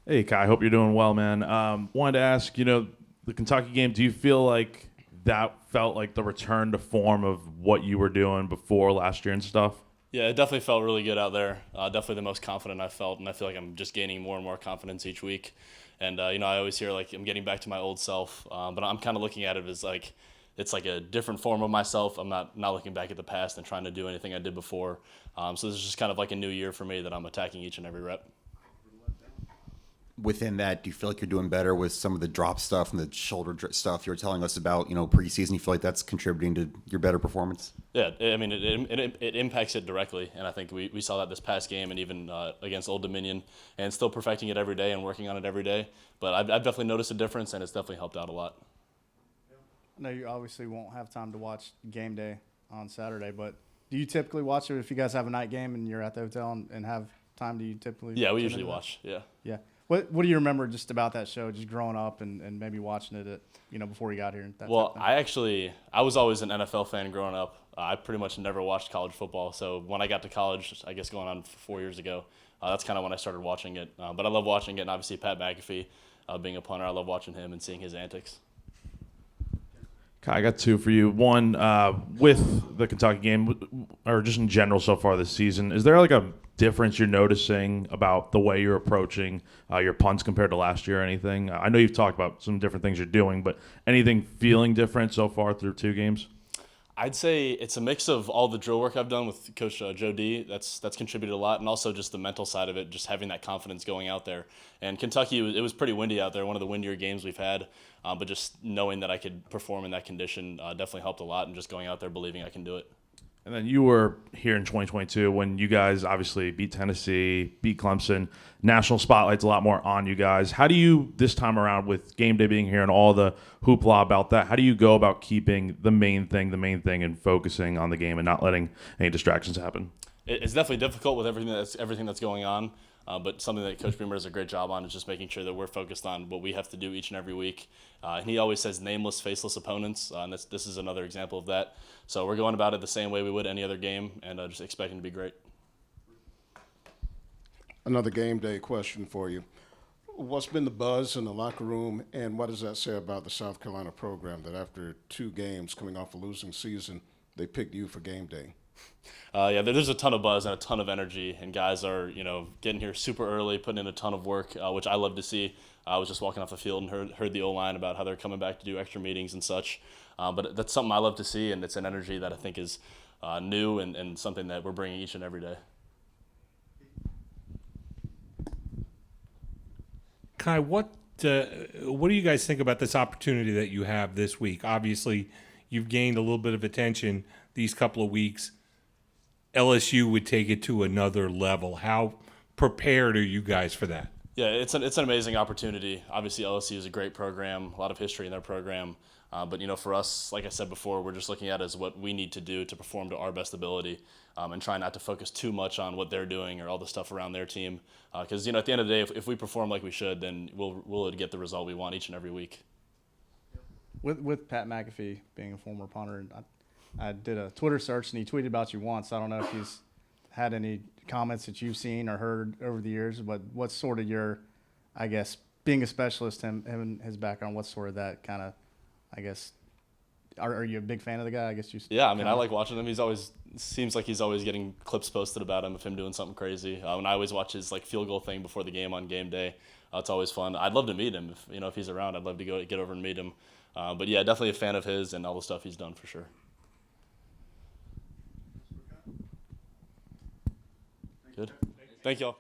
Hey, Kai. Hope you're doing well, man. Wanted to ask, the Kentucky game. Do you feel like that felt like the return to form of what you were doing before last year and stuff? Yeah, it definitely felt really good out there. Definitely the most confident I felt, and I feel like I'm just gaining more and more confidence each week. And I always hear like I'm getting back to my old self, but I'm kind of looking at it as like it's like a different form of myself. I'm not looking back at the past and trying to do anything I did before. So this is just kind of like a new year for me that I'm attacking each and every rep. Within that, do you feel like you're doing better with some of the drop stuff and the stuff you were telling us about, preseason? You feel like that's contributing to your better performance? Yeah, I mean, it impacts it directly, and I think we saw that this past game and even against Old Dominion, and still perfecting it every day and working on it every day. But I've definitely noticed a difference, and it's definitely helped out a lot. I know you obviously won't have time to watch game day on Saturday, but do you typically watch it if you guys have a night game and you're at the hotel and have time? Do you typically? Yeah, we tune usually into that? watch. Yeah. Yeah. What do you remember just about that show, just growing up and maybe watching it before you got here? And that Well, type of I was always an NFL fan growing up. I pretty much never watched college football. So when I got to college, I guess going on 4 years ago, that's kind of when I started watching it. But I love watching it, and obviously Pat McAfee, being a punter, I love watching him and seeing his antics. Kai, I got two for you. One, with the Kentucky game, or just in general so far this season, is there like a difference you're noticing about the way you're approaching your punts compared to last year or anything? I know you've talked about some different things you're doing, but anything feeling different so far through two games? I'd say it's a mix of all the drill work I've done with Coach Joe D. That's contributed a lot, and also just the mental side of it, just having that confidence going out there. And Kentucky, it was pretty windy out there, one of the windier games we've had. But just knowing that I could perform in that condition definitely helped a lot, and just going out there believing I can do it. And then you were here in 2022 when you guys obviously beat Tennessee, beat Clemson. National spotlight's a lot more on you guys. How do you, this time around with game day being here and all the hoopla about that, how do you go about keeping the main thing, and focusing on the game and not letting any distractions happen? It's definitely difficult with everything that's going on. But something that Coach Beamer does a great job on is just making sure that we're focused on what we have to do each and every week. And he always says nameless, faceless opponents, and this is another example of that. So we're going about it the same way we would any other game, and just expecting to be great. Another game day question for you. What's been the buzz in the locker room, and what does that say about the South Carolina program that after two games coming off a losing season, they picked you for game day? Yeah, there's a ton of buzz and a ton of energy, and guys are getting here super early, putting in a ton of work, which I love to see. I was just walking off the field and heard the O-line about how they're coming back to do extra meetings and such. But that's something I love to see, and it's an energy that I think is new and something that we're bringing each and every day. Kai, what do you guys think about this opportunity that you have this week? Obviously, you've gained a little bit of attention these couple of weeks. LSU would take it to another level. How prepared are you guys for that? Yeah, it's an amazing opportunity. Obviously, LSU is a great program, a lot of history in their program. But for us, like I said before, we're just looking at it as what we need to do to perform to our best ability, and try not to focus too much on what they're doing or all the stuff around their team. Because at the end of the day, if we perform like we should, then we'll get the result we want each and every week. with Pat McAfee being a former punter, and I did a Twitter search and he tweeted about you once. I don't know if he's had any comments that you've seen or heard over the years, but what's sort of your, I guess, being a specialist, him and his background, what's sort of that kind of, I guess, are you a big fan of the guy? I guess you. Yeah, I mean, I like watching him. Seems like he's always getting clips posted about him of him doing something crazy. And I always watch his field goal thing before the game on game day. It's always fun. I'd love to meet him if he's around. I'd love to get over and meet him. But yeah, definitely a fan of his and all the stuff he's done for sure. Good. Thank y'all.